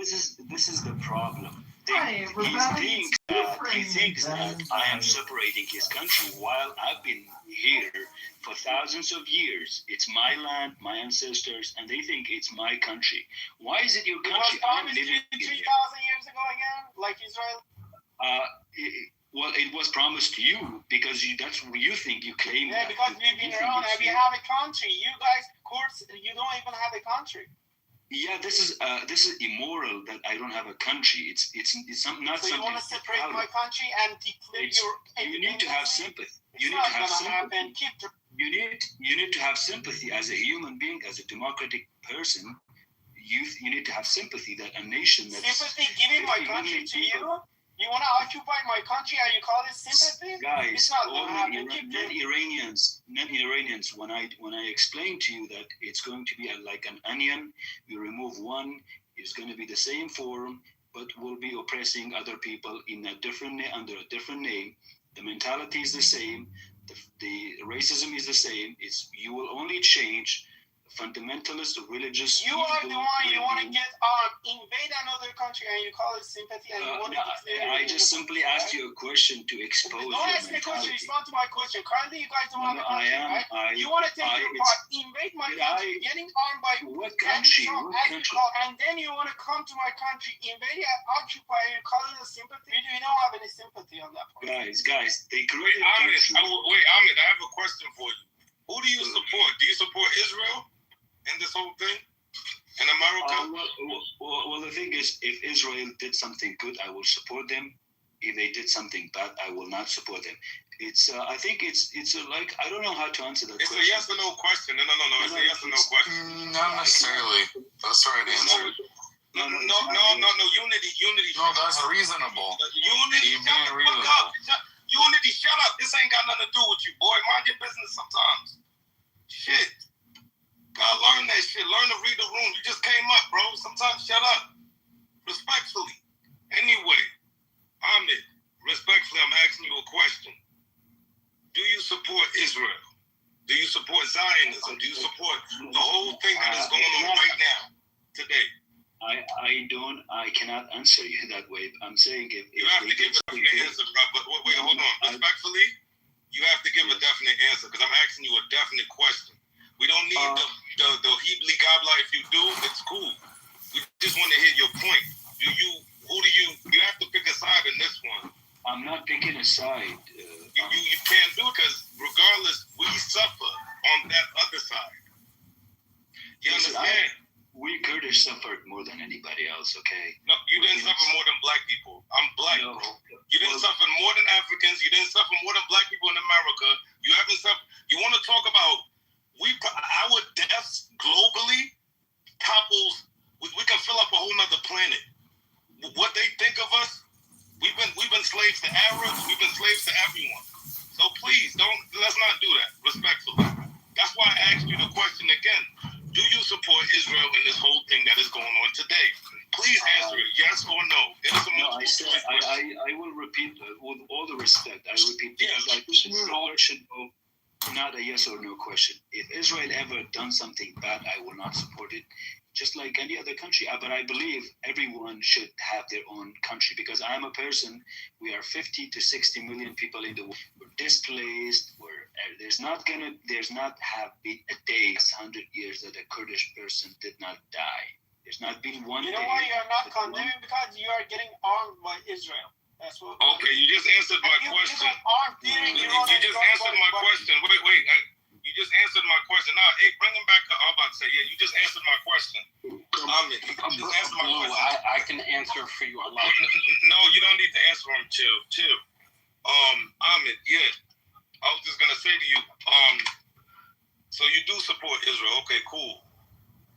this is the problem. Right, He thinks that I am separating his country while I've been here for thousands of years. It's my land, my ancestors, and they think it's my country. Why is it your country? I'm living 3,000 years ago again, like Israel. Well, it was promised to you because that's what you think. You claim. Yeah, because we've been around and we have a country. You guys, of course, you don't even have a country. Yeah, this is immoral that I don't have a country. It's not so something. You want to separate my country and declare your independence? You need to have sympathy. You need to have sympathy. You need to have sympathy as a human being, as a democratic person. You need to have sympathy that a nation that's sympathy giving my country to you. You want to occupy my country and you call it sympathy? Guys, non-Iranians, when I explain to you that it's going to be like an onion, you remove one, it's going to be the same form, but will be oppressing other people in a different under a different name. The mentality is the same. The racism is the same. You will only change fundamentalist religious. You are the one you want to get invade another country and you call it sympathy and you want to declare. I just simply asked you a question to expose your mentality. Don't ask me a question. Respond to my question. Currently, you guys don't have a country, right? You want to take your part, invade my country, getting armed by what country? And then you want to come to my country, invade and occupy, and you call it a sympathy. We don't have any sympathy on that part. Guys, they create. Wait, Ahmed, I have a question for you. Who do you support? Do you support Israel in this whole thing? In America? Well, the thing is, if Israel did something good, I will support them. If they did something bad, I will not support them. I think it's like, I don't know how to answer that question. It's a yes or no question. No. It's a yes or no question. Not necessarily. That's the right answer. No. Unity. No, that's reasonable. Unity. Unity, shut up. This ain't got nothing to do with you, boy. Mind your business sometimes. Shit. Gotta learn that shit. Learn to read the room. You just came up, bro. Sometimes shut up. Respectfully. Anyway, Ahmed, respectfully, I'm asking you a question. Do you support Israel? Do you support Zionism? Do you support the whole thing that is going on right now, today? I cannot answer you that way. I'm saying if you have to give a definite answer, bro. But wait, hold on. Respectfully, you have to give a definite answer because I'm asking you a definite question. We don't need the heebly gobla. If you do, it's cool. We just want to hear your point. You have to pick a side in this one. I'm not picking a side. You can't do it because regardless, we suffer on that other side. You understand? We Kurdish suffered more than anybody else, okay? No, you didn't suffer more than black people. I'm black, bro. You didn't suffer more than Africans. You didn't suffer more than black people in America. You haven't suffered. You want to talk about our deaths globally topples. We can fill up a whole nother planet. What they think of us, we've been slaves to Arabs. We've been slaves to everyone. So please let's not do that. Respectfully. That's why I asked you the question again. Do you support Israel in this whole thing that is going on today? Please answer it, yes or no. It is a multiple choice question. I will repeat with all the respect. I repeat because this is a question of not a yes or no question. If Israel ever done something bad, I will not support it. Just like any other country. But I believe everyone should have their own country because I am a person. We are 50 to 60 million people in the world. We're displaced. There's not have been a day, 100 years that a Kurdish person did not die. There's not been one day. You know why you're not condemning? Because you are getting armed by Israel. That's what. Okay, you just answered my question. You just answered my question. Wait. You just answered my question. Now, hey, bring him back. I'm about to say, yeah, you just answered my question. You just answered my question. I can answer for you a lot. No, you don't need to answer him. Chill. Ahmed, yeah. I was just gonna say to you, so you do support Israel? Okay, cool.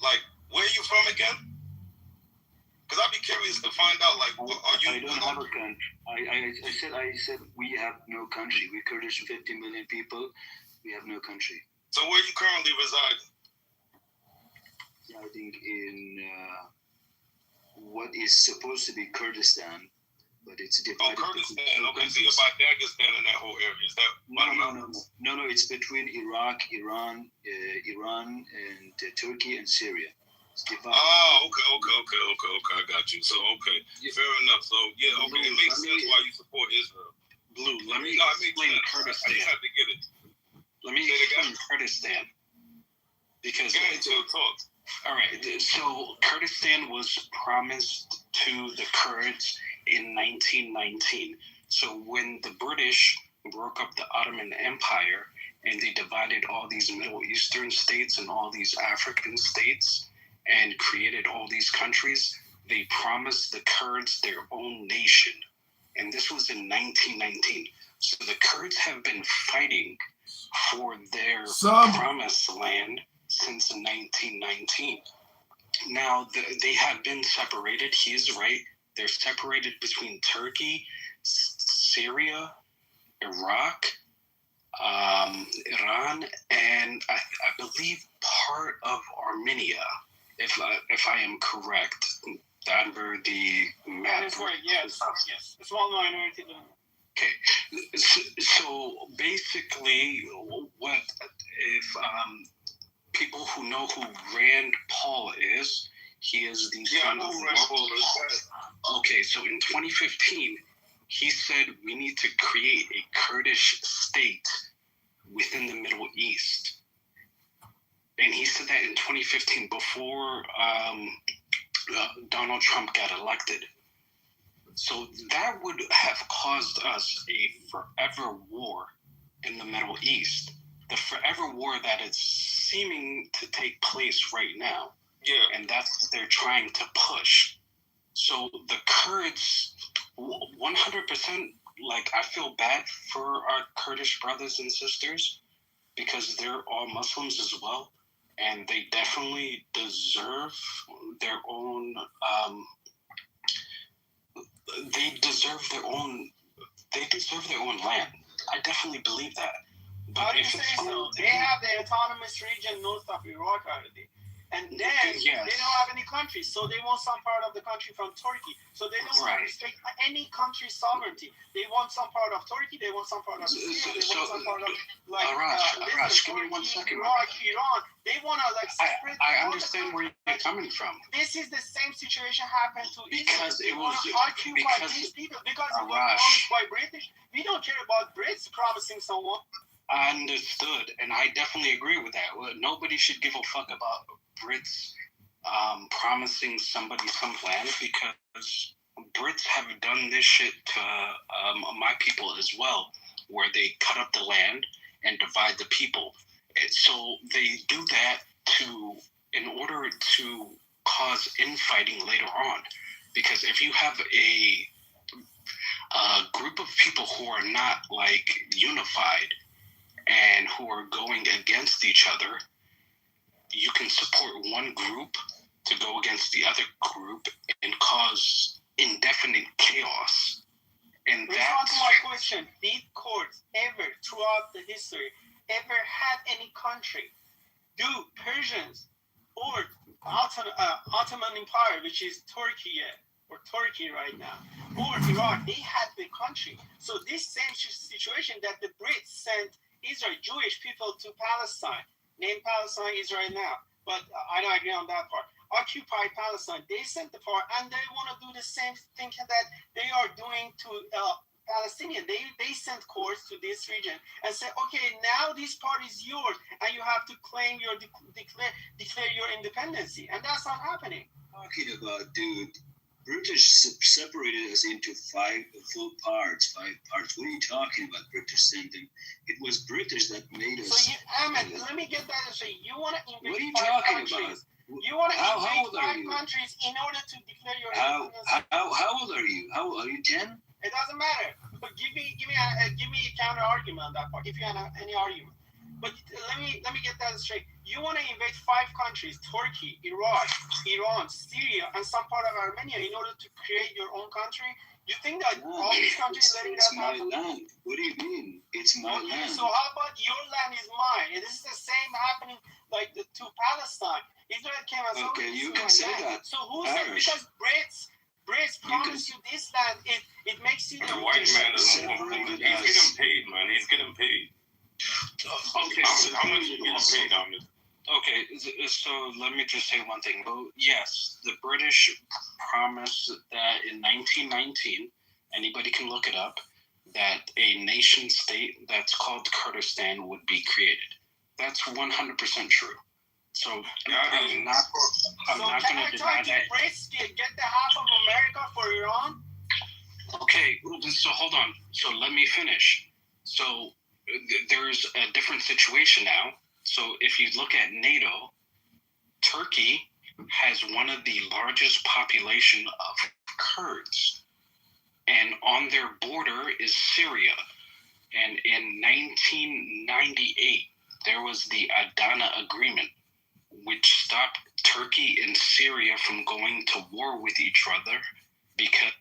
Like, where are you from again? Because I'd be curious to find out. Like, are you? I don't have a country. I said we have no country. We Kurdish 50 million people. We have no country. So where are you currently residing? Residing in what is supposed to be Kurdistan, but it's divided. Oh, Kurdistan. Okay, so you're about Dagestan in that whole area. Is that? No. It's between Iraq, Iran, and Turkey and Syria. Oh, okay. I got you. So, okay, fair enough. So, yeah, okay, it makes sense why you support Israel. Blue, let me explain Kurdistan. I just have to get it. Let me explain Kurdistan. Because talk. All right, so Kurdistan was promised to the Kurds in 1919. So when the British broke up the Ottoman Empire and they divided all these Middle Eastern states and all these African states and created all these countries, they promised the Kurds their own nation. And this was in 1919. So the Kurds have been fighting for their promised land since 1919. Now, they have been separated. He is right. They're separated between Turkey, Syria, Iraq, Iran, and I believe part of Armenia, if I am correct. Under the map. That is right. Yes. A small minority. Okay. So basically, what if people who know who Rand Paul is? He is the son of Rand Paul. Okay, so in 2015, he said we need to create a Kurdish state within the Middle East, and he said that in 2015 before Donald Trump got elected. So that would have caused us a forever war in the Middle East. The forever war that is seeming to take place right now. Yeah. And that's what they're trying to push. So the Kurds, 100%, like, I feel bad for our Kurdish brothers and sisters because they're all Muslims as well. And they definitely deserve their own, they deserve their own land. I definitely believe that. But how do you say so? They have the autonomous region north of Iraq already. And then they don't have any countries, so they want some part of the country from Turkey. So they don't want to respect any country's sovereignty. They want some part of Turkey, they want some part of Syria, they want some part of Arash, give me 1 second. Iraq, Iran. They want to separate. I understand where you're coming from. This is the same situation happened to because Israel. it was occupy these people because it was promised by British. We don't care about Brits promising someone. I understood, and I definitely agree with that. Nobody should give a fuck about Brits promising somebody some land because Brits have done this shit to my people as well, where they cut up the land and divide the people. So they do that in order to cause infighting later on. Because if you have a group of people who are not unified and who are going against each other, you can support one group to go against the other group and cause indefinite chaos. And that's my question. Did courts ever, throughout the history, ever had any country do Persians or Ottoman Empire, which is Turkey right now, or Iraq, they had the country. So this same situation that the Brits sent Israel, Jewish people to Palestine, named Palestine Israel now, but I don't agree on that part. Occupy Palestine, they sent the part, and they want to do the same thing that they are doing to Palestinian. They sent courts to this region and said, okay, now this part is yours, and you have to claim your declare your independency, and that's not happening. Talking about, dude, British separated us into five parts. What are you talking about, British thinking? It was British that made us. So, Ahmed, let me get that straight. You want to invade what are you five talking countries. About? You want to invade five countries in order to declare your independence. How old are you? How are you? 10? It doesn't matter. But give me a counter argument on that part. If you have any argument. But let me get that straight. You want to invade five countries: Turkey, Iraq, Iran, Syria, and some part of Armenia in order to create your own country? You think that all these countries letting that happen? It's my land. What do you mean? It's my land. So how about your land is mine? And this is the same happening to Palestine. Israel came and said, okay, you can say that. So who said? Because Brits promise you this land, it makes you the white man doesn't want to. He's getting paid, man. He's getting paid. Okay, how much are you getting paid on this? Okay, so let me just say one thing. Well, yes, the British promised that in 1919, anybody can look it up, that a nation state that's called Kurdistan would be created. That's 100% true. So I'm not going to deny that. Brits get the half of America for Iran? Okay, so hold on. So let me finish. So there's a different situation now. So if you look at NATO, Turkey has one of the largest population of Kurds, and on their border is Syria. And in 1998, there was the Adana Agreement, which stopped Turkey and Syria from going to war with each other because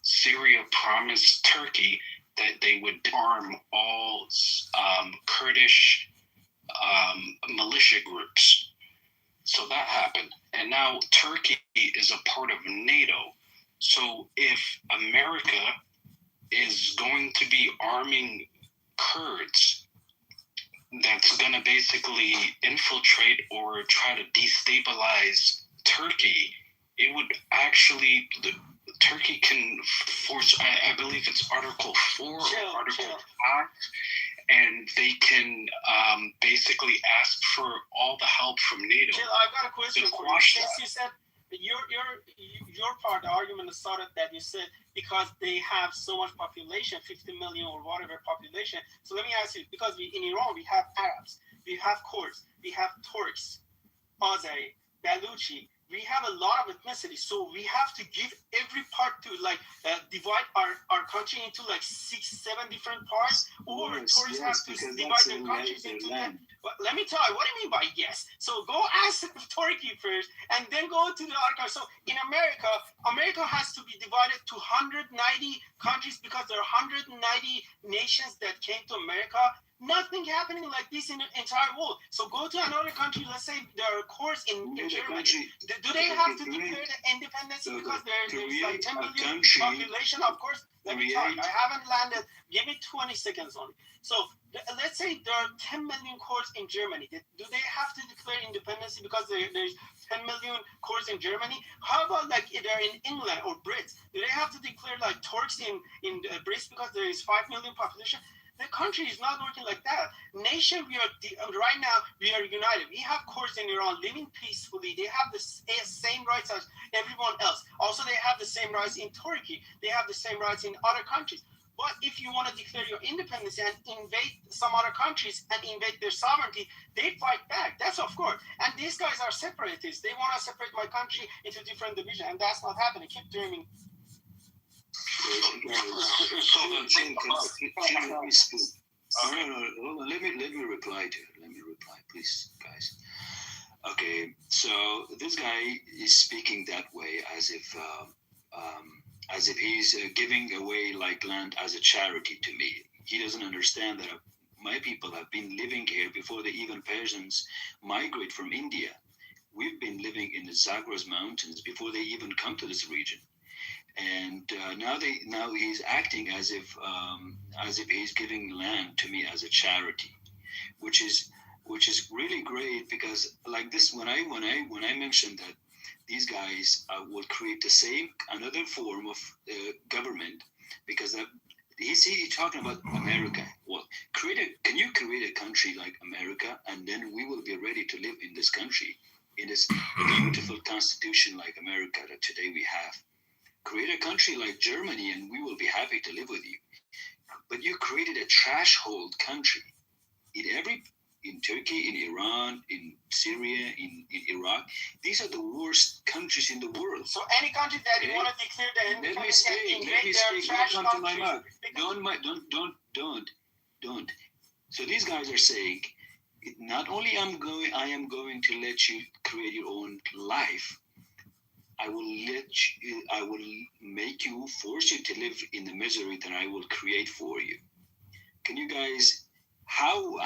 Syria promised Turkey that they would arm all Kurdish militia groups. So that happened. And now Turkey is a part of NATO. So if America is going to be arming Kurds, that's going to basically infiltrate or try to destabilize Turkey, it would actually... Turkey can force, I believe it's Article 4 or Article 5, and they can basically ask for all the help from NATO. Jill, I've got a question for you. Since you said your part, the argument started that you said because they have so much population, 50 million or whatever population. So let me ask you, because in Iran we have Arabs, we have Kurds, we have Turks, Azeri, Baluchi. We have a lot of ethnicity, so we have to give every part to divide our country into 6-7 different parts, or tourists have to divide their countries into them. But let me tell you, what do you mean by yes? So go ask Turkey first, and then go to the other countries. So in America has to be divided to 190 countries because there are 190 nations that came to America. Nothing happening like this in the entire world. So go to another country. Let's say there are Kurds in Germany. Do they have to declare the independence because there's 10 million population? Of course. Let me tell you, I haven't landed. Give me 20 seconds only. So let's say there are 10 million Kurds in Germany. Do they have to declare independence because there's 10 million Kurds in Germany? How about they're in England or Brits? Do they have to declare Turks in Brits because there is 5 million population? The country is not working like that. Nation, right now, we are united. We have Kurds in Iran living peacefully. They have the same rights as everyone else. Also, they have the same rights in Turkey. They have the same rights in other countries. But if you want to declare your independence and invade some other countries and invade their sovereignty, they fight back. That's of course. And these guys are separatists. They want to separate my country into different divisions, and that's not happening. Keep dreaming. Let me reply, please, guys. Okay, so this guy is speaking that way as if he's giving away land as a charity to me. He doesn't understand that my people have been living here before the even Persians migrate from India. We've been living in the Zagros Mountains before they even come to this region. And now he's acting as if he's giving land to me as a charity, which is really great, because like this, when I mentioned that these guys will create another form of government, because he's talking about America. Well, can you create a country like America, and then we will be ready to live in this country, in this beautiful constitution like America that today we have. Create a country like Germany and we will be happy to live with you. But you created a trash hole country in Turkey, in Iran, in Syria, in Iraq. These are the worst countries in the world. So any country that you want to declare the independence, let me speak. Don't come to my mouth. Don't. So these guys are saying, not only I am going to let you create your own life, I will force you to live in the misery that I will create for you. Can you guys, how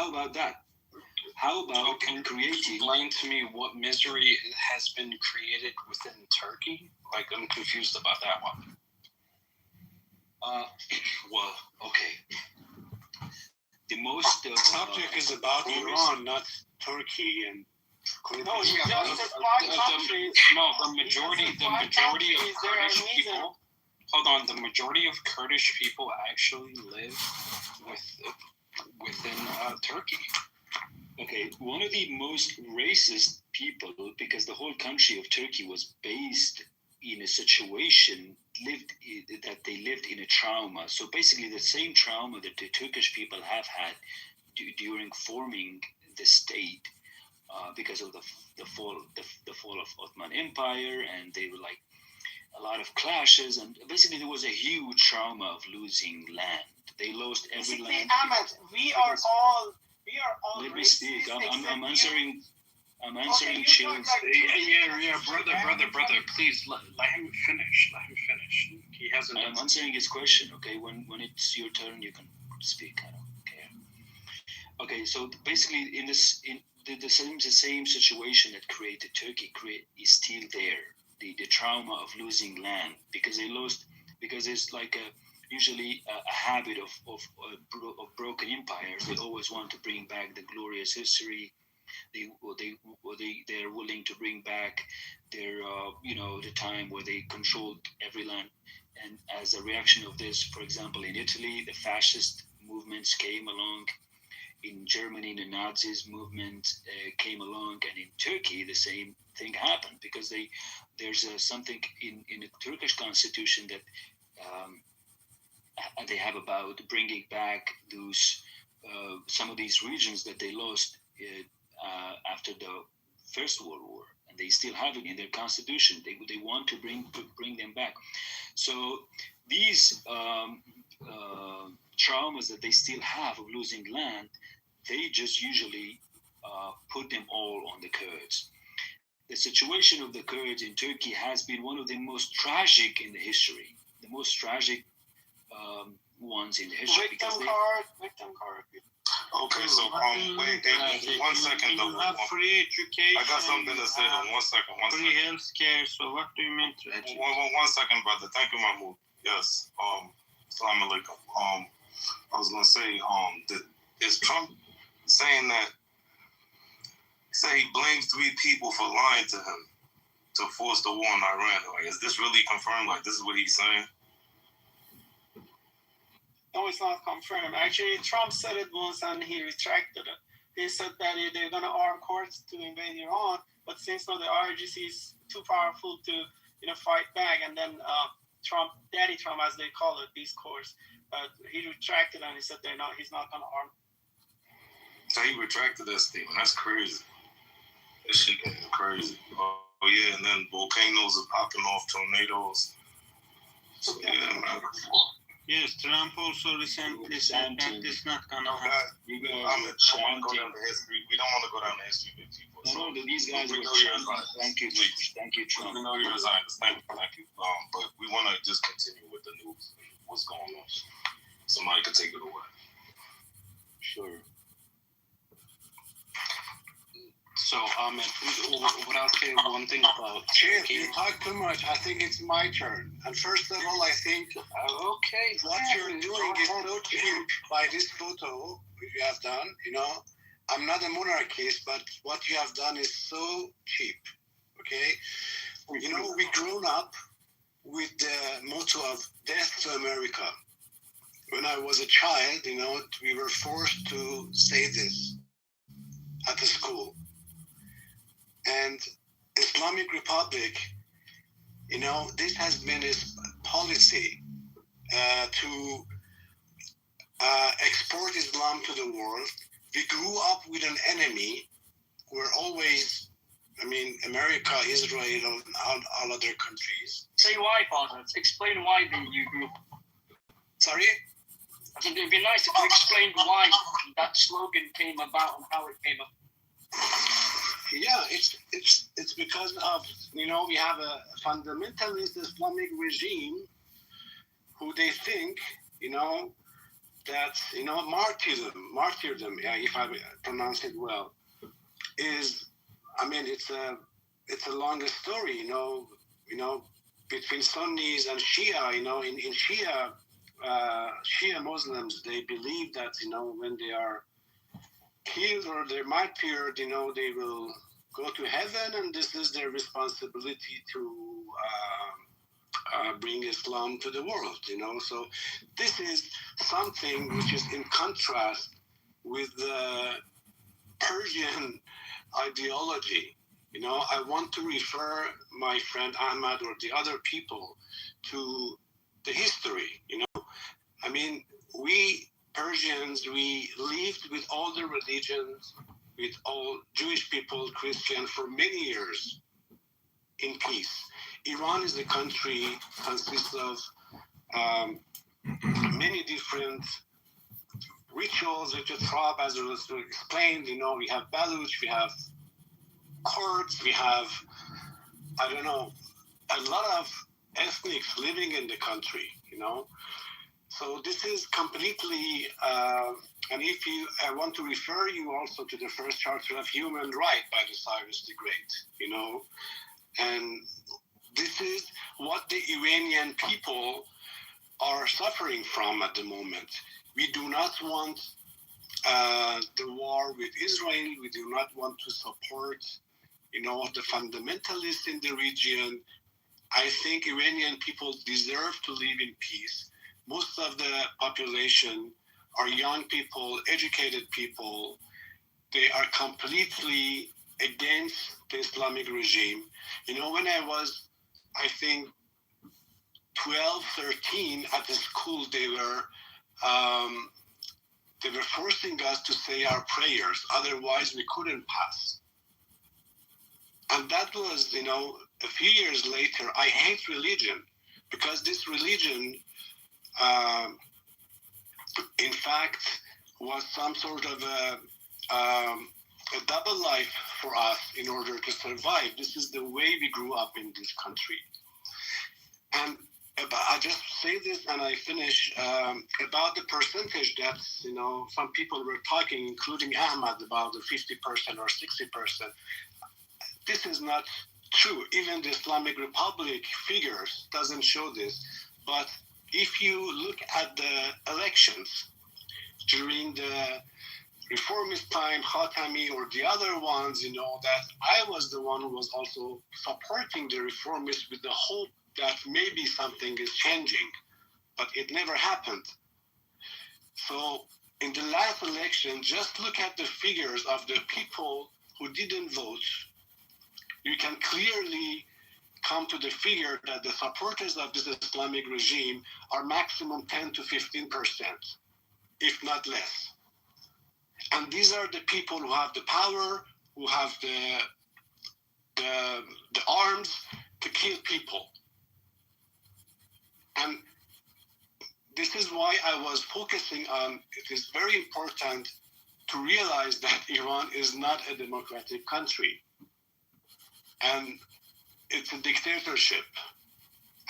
about that? How about creating? Explain to me what misery has been created within Turkey? I'm confused about that one. Well, okay. the most The subject is about Iran, not Turkey and. No, you just said 5 countries. No, the majority of Kurdish people. Hold on, the majority of Kurdish people actually live within Turkey. Okay, one of the most racist people, because the whole country of Turkey was based in a situation that they lived in a trauma. So basically, the same trauma that the Turkish people have had during forming the state, because of the fall of Ottoman Empire, and they were like a lot of clashes, and basically there was a huge trauma of losing land. They lost every land. Ahmed, we are all Let me speak. I'm answering. I'm Okay, answering you Chill's. talk like Yeah, brother, please let him finish. Let him finish. He hasn't. I'm answering his question. Okay, when it's your turn, you can speak. I don't care. Okay, so basically, in the same situation that created Turkey is still there. The trauma of losing land because it's like usually a habit of broken empires. They always want to bring back the glorious history. They're willing to bring back their the time where they controlled every land. And as a reaction of this, for example, in Italy, the fascist movements came along. In Germany, the Nazis movement came along, and in Turkey, the same thing happened because there's something in the Turkish constitution that they have about bringing back those some of these regions that they lost after the First World War, and they still have it in their constitution. They want to bring them back. So these traumas that they still have of losing land, they just usually put them all on the Kurds. The situation of the Kurds in Turkey has been one of the most tragic in the history, the most tragic ones in the history. victim card. Okay, so wait, hey, 1 second though. You have free education. I got something to say though. 1 second. Free health care. So what do you mean? 1 second, brother. Thank you, Mahmoud. Yes. Assalamu alaikum. I was gonna say, is Trump saying that? Say he blames 3 people for lying to him to force the war in Iran. Like, is this really confirmed? Like, this is what he's saying? No, it's not confirmed. Actually, Trump said it once and he retracted it. He said that they're going to arm courts to invade Iran, but since now the IRGC is too powerful to fight back, and then Daddy Trump, as they call it, these courts, he retracted and he said he's not going to arm. So he retracted that statement. That's crazy. This shit getting crazy. Oh yeah, and then volcanoes are popping off, tornadoes. So yeah, man. Yes, Trump also recently said that it's not gonna happen. We don't want to go down the history. We don't want to go down the history with people. No, these guys were Thank you, Trump. We know you resigned. Thank you. But we want to just continue with the news. What's going on? Somebody could take it away. Sure. So, what I'll say one thing about Chief, you talk too much. I think it's my turn. And first of all, I think okay, what you're doing is so cheap by this photo which you have done. I'm not a monarchist, but what you have done is so cheap. Okay? We grown up with the motto of death to America. When I was a child, we were forced to say this at the school. And Islamic Republic, this has been its policy to export Islam to the world. We grew up with an enemy. We're always, America, Israel, and all other countries. Say why, Father. Explain why you grew. Sorry? I think it'd be nice if you explained why that slogan came about and how it came up. Yeah, it's because of, we have a fundamentalist Islamic regime who they think, that, martyrdom, if I pronounce it well, is, it's a longer story, between Sunnis and Shia, in Shia, Shia Muslims, they believe that, when they are killed or they're martyred, they will go to heaven, and this is their responsibility to bring Islam to the world, So this is something which is in contrast with the Persian ideology. I want to refer my friend Ahmad or the other people to the history. I mean, we Persians, we lived with all the religions, with all Jewish people, Christian, for many years in peace. Iran is a country consists of many different rituals, which Trab, as was explained, we have Baluch, we have Kurds, we have, I don't know, a lot of ethnics living in the country, So this is completely, and if I want to refer you also to the first Charter of Human Rights by the Cyrus the Great, and this is what the Iranian people are suffering from at the moment. We do not want the war with Israel. We do not want to support, the fundamentalists in the region. I think Iranian people deserve to live in peace. Most of the population are young people, educated people. They are completely against the Islamic regime. When I was, I think, 12, 13 at the school, they were forcing us to say our prayers. Otherwise, we couldn't pass. And that was, a few years later, I hate religion because this religion, in fact, was some sort of a double life for us in order to survive. This is the way we grew up in this country. And I just say this and I finish about the percentage that, some people were talking, including Ahmad, about the 50% or 60%. This is not true. Even the Islamic Republic figures doesn't show this. But if you look at the elections during the reformist time, Khatami, or the other ones, that I was the one who was also supporting the reformists with the hope that maybe something is changing, but it never happened. So in the last election, just look at the figures of the people who didn't vote. You can clearly come to the figure that the supporters of this Islamic regime are maximum 10 to 15%, if not less. And these are the people who have the power, who have the arms to kill people. And this is why I was focusing on, it is very important to realize that Iran is not a democratic country. And it's a dictatorship.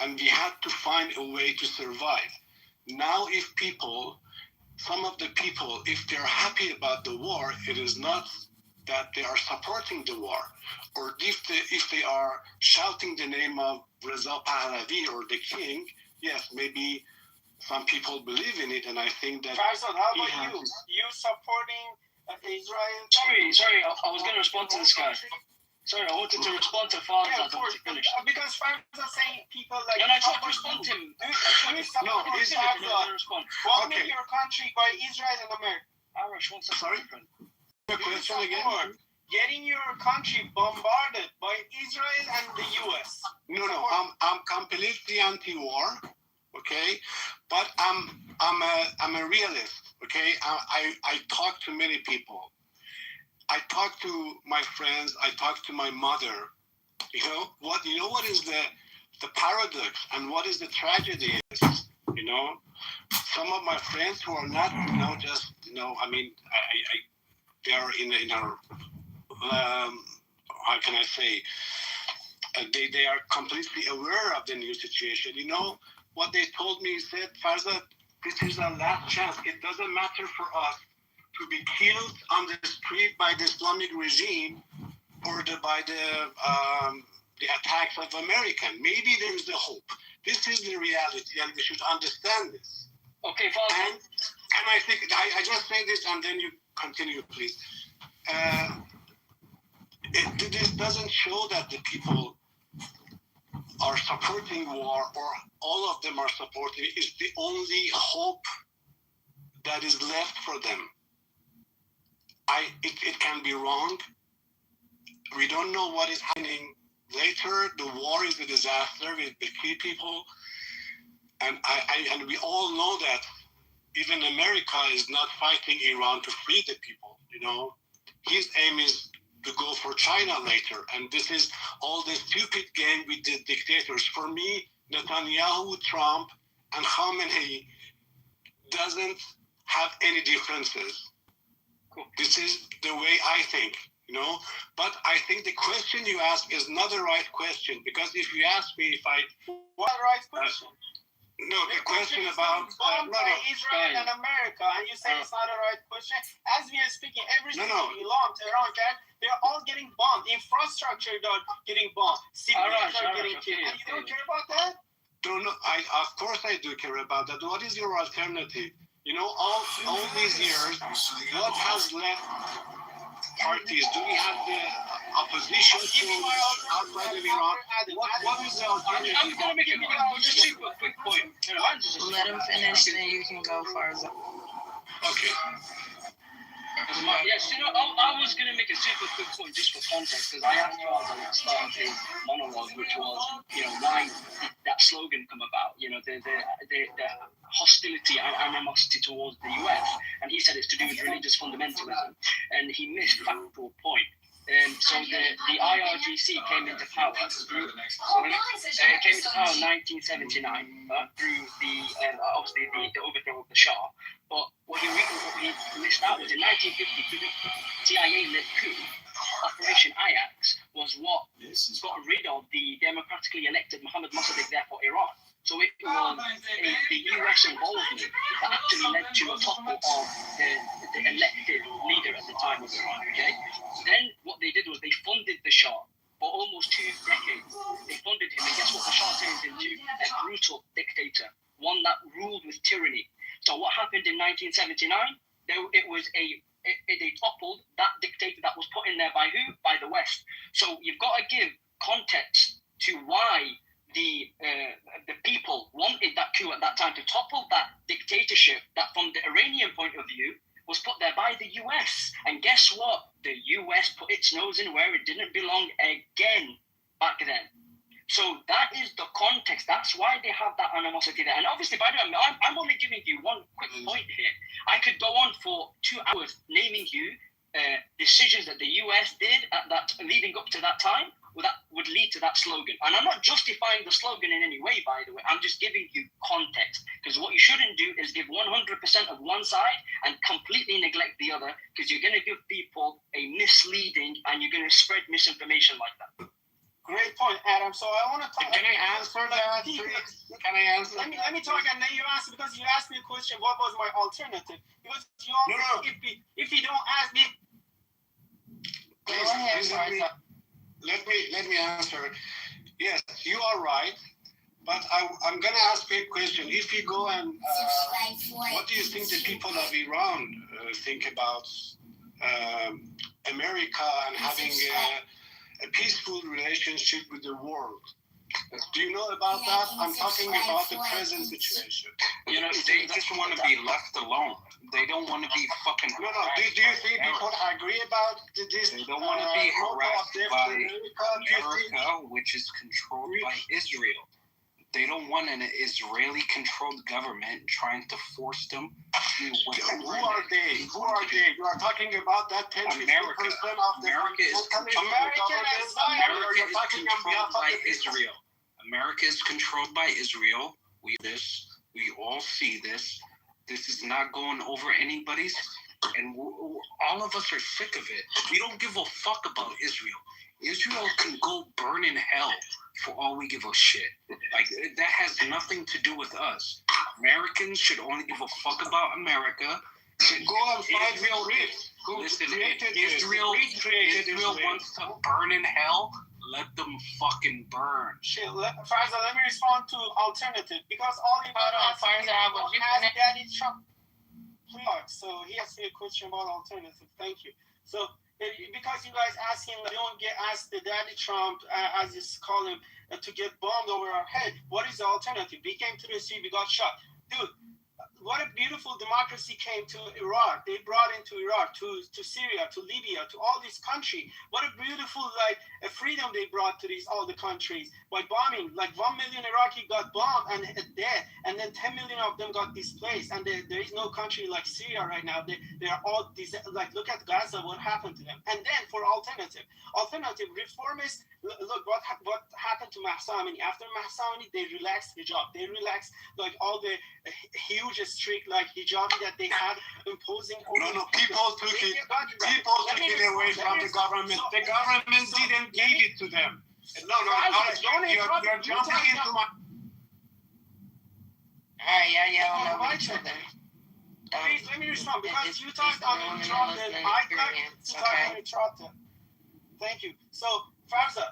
And we had to find a way to survive. Now, if some of the people, if they're happy about the war, it is not that they are supporting the war. Or if they are shouting the name of Reza Pahlavi or the king, yes, maybe some people believe in it, and I think that... Farzad, how about you? You supporting Israel? Sorry, I was going to respond to this guy. Sorry, I wanted to respond to Farzad. Yeah, of course, because Farzad saying people like... And I tried to respond to him. Bombing your country by Israel and America. Arash wants to... Sorry? The question again? Getting your country bombarded by Israel and the U.S. No, I'm completely anti-war, okay? But I'm a realist, okay? I talk to many people. I talk to my friends. I talk to my mother. What is the paradox and what is the tragedy is? Some of my friends who are not, they are in our. How can I say? They are completely aware of the new situation. What they told me said, Farzad, this is our last chance. It doesn't matter for us to be killed on the street by the Islamic regime or by the attacks of American. Maybe there is a hope. This is the reality, and we should understand this. Okay, Father. And I think I just say this, and then you continue, please. This doesn't show that the people are supporting war, or all of them are supporting. It's the only hope that is left for them. It can be wrong. We don't know what is happening later. The war is a disaster. It will kill people, and we all know that even America is not fighting Iran to free the people. You know, his aim is to go for China later, and this is all the stupid game with the dictators. For me, Netanyahu, Trump, and Khamenei doesn't have any differences. This is the way I think, you know. But I think the question you ask is not the right question, because if you ask me if I... What the right question? No, the question about Israel and America, and you say it's not a right question. As we are speaking, every city belongs to Iran, they're all getting bombed. Infrastructure are getting bombed. Cities are getting killed. And you don't care about that? Of course I do care about that. What is your alternative? You know, all these years, what has left parties? Do we have the opposition to outside of Iran? What is the alternative? I'm going to make a super quick point. Let him finish, then you can go further. Okay. Yes, you know, I was going to make a super quick point just for context, because I asked Charles at the start of his monologue, which was, you know, why did that slogan come about? You know, the hostility and animosity towards the US, and he said it's to do with religious fundamentalism, and he missed factual point. So the IRGC came into power through, it came into power in 1979 through the obviously the overthrow of the Shah. But what he missed out was in 1950, through the CIA-led coup, Operation Ajax was what got rid of the democratically elected Mohammad Mossadegh there for Iran. So it was the US involvement that actually led to a topple of the elected leader at the time of Iran, okay? Then what they did was they funded the Shah for almost 2 decades. They funded him, and guess what the Shah turned into? A brutal dictator, one that ruled with tyranny. So what happened in 1979? They toppled that dictator that was put in there by who? By the West. So you've got to give context to why the people wanted that coup at that time, to topple that dictatorship that from the Iranian point of view was put there by the US. And guess what? The US put its nose in where it didn't belong again back then. So that is the context. That's why they have that animosity there. And obviously, by the way, I'm only giving you one quick point here. I could go on for 2 hours naming you decisions that the US did at that leading up to that time that would lead to that slogan. And I'm not justifying the slogan in any way, by the way. I'm just giving you context. Because what you shouldn't do is give 100% of one side and completely neglect the other, because you're going to give people a misleading and you're going to spread misinformation like that. Great point, Adam. So I want to talk. Can I answer that? Can I answer? Let me talk, and then you answer, because you asked me a question. What was my alternative? Because you also, if you don't ask me, let me answer. Yes, you are right, but I'm gonna ask you a question. If you go and what do you think the people of Iran think about America and having a peaceful relationship with the world? Do you know about that? I'm talking about the present situation. You know, they just want to be left alone. They don't want to be fucking. No. Do you think people agree about this? They don't want to be harassed by America, which is controlled by Israel. They don't want an Israeli-controlled government trying to force them to do whatever. Who are they? You are talking about that 10-15% of the America is controlled by Israel. America is controlled by Israel. We all see this. This is not going over anybody's, and all of us are sick of it. We don't give a fuck about Israel. Israel can go burn in hell for all we give a shit. Like, that has nothing to do with us. Americans should only give a fuck about America. Go and find Israel. Listen, Israel wants to burn in hell. let them fucking burn. Shit, Farza, let me respond to alternative because all you Hold on, Farza, was you ask finished? Daddy Trump. So he asked me a question about alternative. Thank you. So because you guys ask him, don't ask the Daddy Trump, as you call him, to get bombed over our head. What is the alternative? We came to the street, we got shot, dude. What a beautiful democracy came to Iraq. They brought into Iraq, to Syria, to Libya, to all these countries. What a beautiful freedom they brought to all the countries by bombing. Like 1 million Iraqi got bombed and dead, and then 10 million of them got displaced. And there is no country like Syria right now. They are all look at Gaza. What happened to them? And then for alternative reformists. Look what happened to Mahsa Amini. After Mahsa Amini, they relaxed hijab. They relaxed all the huge strict hijab that they had imposing. No, people took it. People took it away from the government. The government didn't give it to them. No, you're jumping into my. Alright, y'all know my each turn. other. Please let me respond because you talked on interrupted. I got to talk on interrupted. Thank you. So, Farza,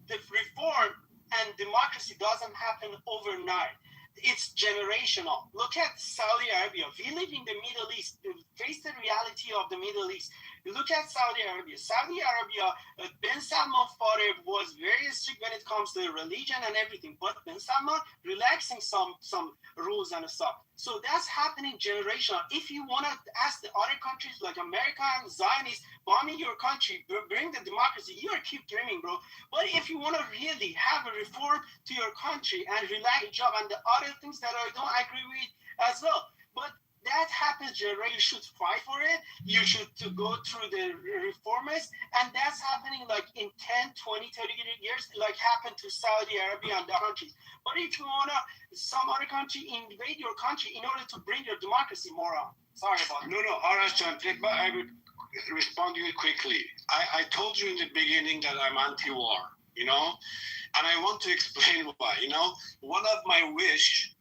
the reform and democracy doesn't happen overnight. It's generational. Look at Saudi Arabia. We live in the Middle East. Face the reality of the Middle East. You look at Saudi Arabia. Ben Salman father was very strict when it comes to religion and everything. But Ben Salman relaxing some rules and stuff. So that's happening generational. If you want to ask the other countries like America and Zionists bombing your country, bring the democracy, you keep dreaming, bro. But if you want to really have a reform to your country and relax your job and the other things that I don't agree with as well. But that happens generally. You should fight for it. You should go through the reformers. And that's happening in 10, 20, 30 years, happened to Saudi Arabia and the countries. But if you want some other country invade your country in order to bring your democracy more on. Sorry about that. No, Arashan, but I would respond to you quickly. I told you in the beginning that I'm anti-war, and I want to explain why. One of my wish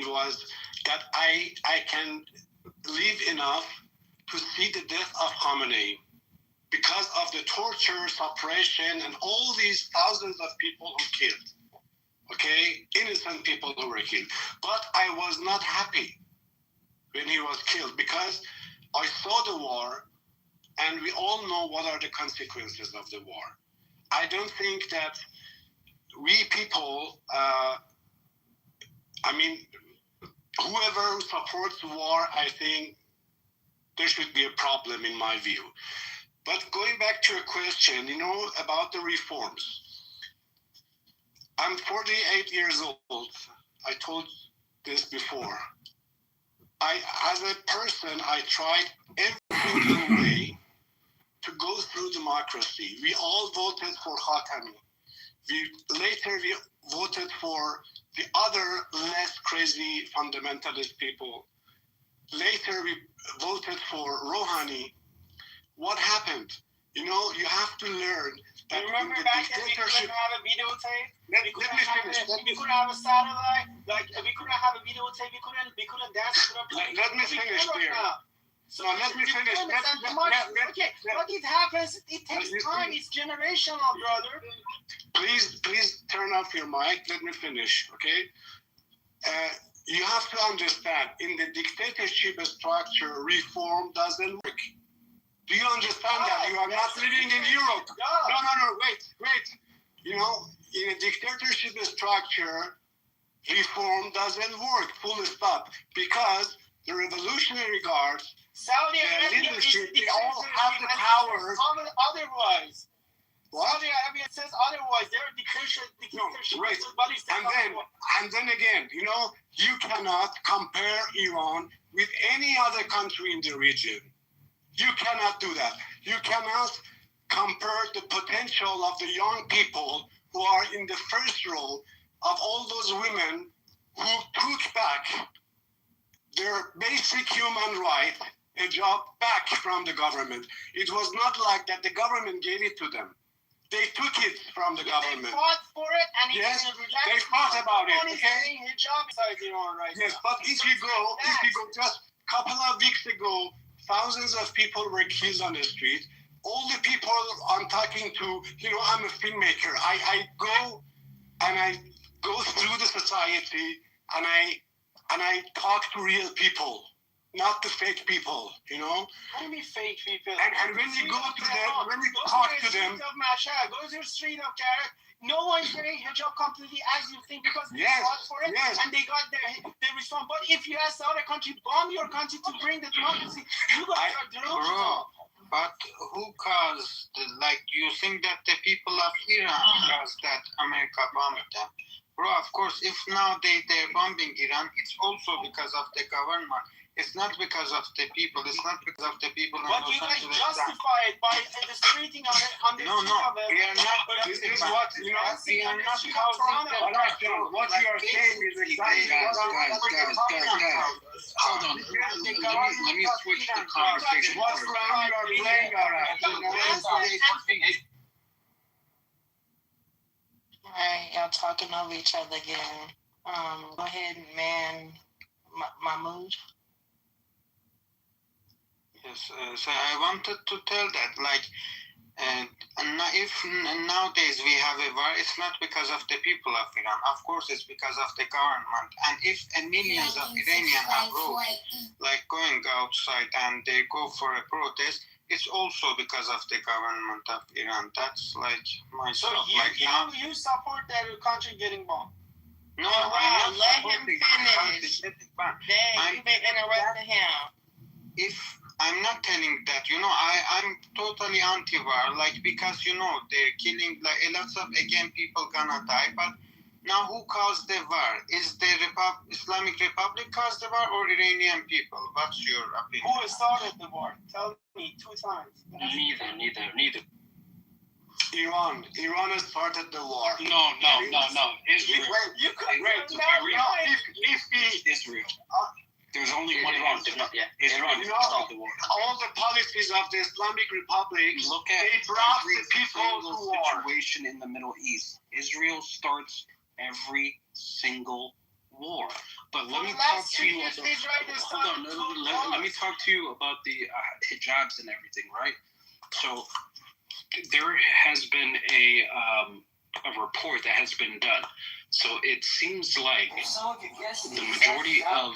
was that I can live enough to see the death of Khamenei because of the torture, suppression, and all these thousands of people who killed. Okay, innocent people who were killed. But I was not happy when he was killed because I saw the war, and we all know what are the consequences of the war. I don't think that we people, whoever supports war, I think there should be a problem in my view. But going back to your question, about the reforms. I'm 48 years old. I told this before. As a person, I tried every single way to go through democracy. We all voted for Khatami. Later we voted for the other less crazy fundamentalist people. Later we voted for Rouhani. What happened? You have to learn that remember in the back then we dictatorship. couldn't have a videotape? Let me finish. We couldn't have a satellite. We couldn't have a videotape. We couldn't dance. Let me finish there. So let me finish. Okay, but it happens. It takes time. It's generational, brother. Please turn off your mic. Let me finish, okay? You have to understand, in the dictatorship structure, reform doesn't work. Do you understand that? You are not living in Europe. No, wait. In a dictatorship structure, reform doesn't work, full stop, because the Revolutionary Guards, Saudi Arabia leadership, they all have the power. Otherwise. What? Saudi Arabia says otherwise. They're dictatorship. Right. And then again, you cannot compare Iran with any other country in the region. You cannot do that. You cannot compare the potential of the young people who are in the first row of all those women who took back their basic human right, a job back from the government. It was not like that the government gave it to them. They took it from the government. They fought for it, and yes, they fought about it. Okay. Yes, but if you go just a couple of weeks ago, thousands of people were killed on the street. all the people I'm talking to, I'm a filmmaker. I go and I go through the society and I talk to real people, not the fake people, What do you mean fake people? And when you go to them, when you talk to them, go to the street of Garrett. No one's wearing hijab completely as you think because they fought for it and they got their response. But if you ask the other country, bomb your country to bring the democracy, you guys are delusional. But who caused, you think that the people of Iran caused that America bombed them? Bro, of course, if now they're bombing Iran, it's also because of the government. It's not because of the people. It's not because of the people. But you guys justify it by distributing on the No, we are not. This is what, we are not causing the what you are saying is exactly Guys. Hold on. Let me switch the conversation. What's wrong? You are playing Alright, y'all talking over each other again. Go ahead, man. Mahmoud. Yes, so I wanted to tell that, if nowadays we have a war, it's not because of the people of Iran. Of course, it's because of the government. And if millions of Iranians are going outside and they go for a protest, it's also because of the government of Iran. That's myself. So you support that country getting bombed? No, let him finish. Dang, you've been interrupting him. If I'm not telling that, I'm totally anti-war, because, they're killing, lots of, people gonna die, but now who caused the war? Is the Islamic Republic caused the war or Iranian people? What's your opinion? Who started the war? Tell me 2 times. Neither. Iran has started the war. No. Israel. You could Israel. There's only one Iran. Iran started the war. All the policies of the Islamic Republic, Look at they brought every the people to war. situation in the Middle East. Israel starts every single war. But let me talk to you about. Let me talk to you about the hijabs and everything, right? So there has been a report that has been done. So it seems like the majority of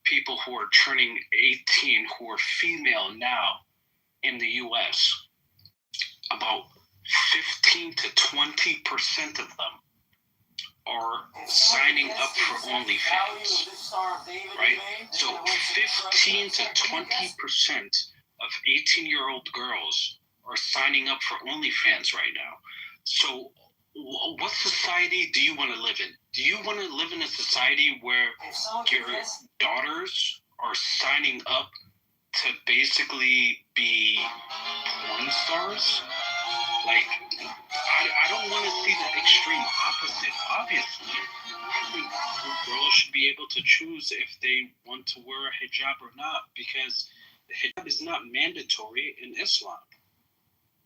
people who are turning 18 who are female now in the U.S., about 15 to 20% of them are signing up for OnlyFans, right? So 15 to 20% of 18-year-old girls are signing up for OnlyFans right now. So what society do you want to live in? Do you want to live in a society where your daughters are signing up to basically be porn stars? I don't want to see the extreme opposite, obviously. I think girls should be able to choose if they want to wear a hijab or not, because the hijab is not mandatory in Islam.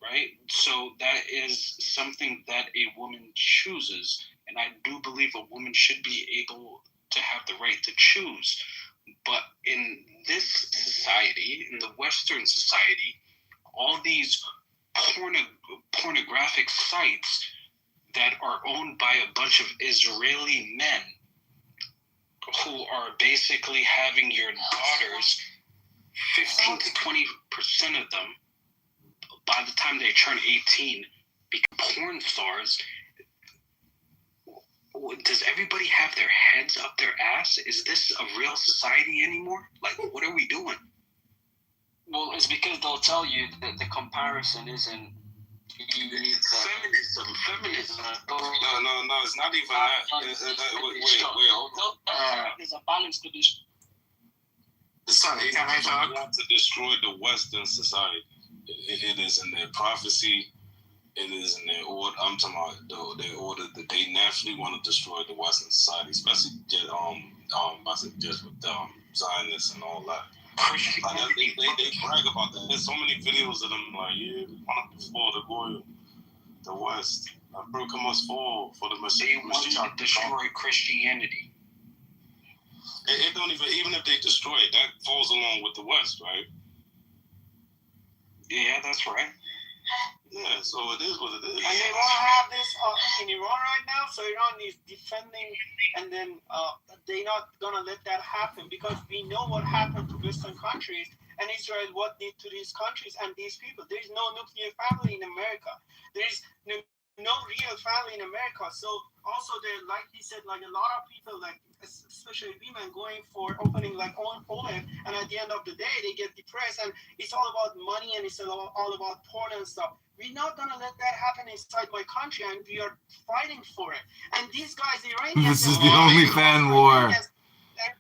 Right? So that is something that a woman chooses. And I do believe a woman should be able to have the right to choose. But in this society, in the Western society, all these pornographic sites that are owned by a bunch of Israeli men who are basically having your daughters, 15 to 20% of them, by the time they turn 18, become porn stars. Does everybody have their heads up their ass? Is this a real society anymore? What are we doing? Well, it's because they'll tell you that the comparison isn't. Feminism. No, it's not even that. Wait, hold on. There's a balance to this. Sorry, can I talk? You have to destroy the Western society. It is in their prophecy. It is in their order. I'm talking about their order that they naturally want to destroy the Western society, especially just with Zionists and all that. They brag about that. There's so many videos of them we want to fall the West. America must fall for the Messiah. They want to destroy Christianity. It don't even if they destroy it, that falls along with the West, right? Yeah, that's right. Yeah, so it is what it is. And they want to have this in Iran right now, so Iran is defending, and then they're not going to let that happen because we know what happened to Western countries and Israel, what did to these countries and these people. There is no nuclear family in America. There is no real family in America. So also there, like he said, like a lot of people, like especially women, going for opening like own OLED, and at the end of the day they get depressed, and it's all about money and it's all about porn and stuff. We're not gonna let that happen inside my country, and we are fighting for it. And these guys, the Iranians, This is the OnlyFan war.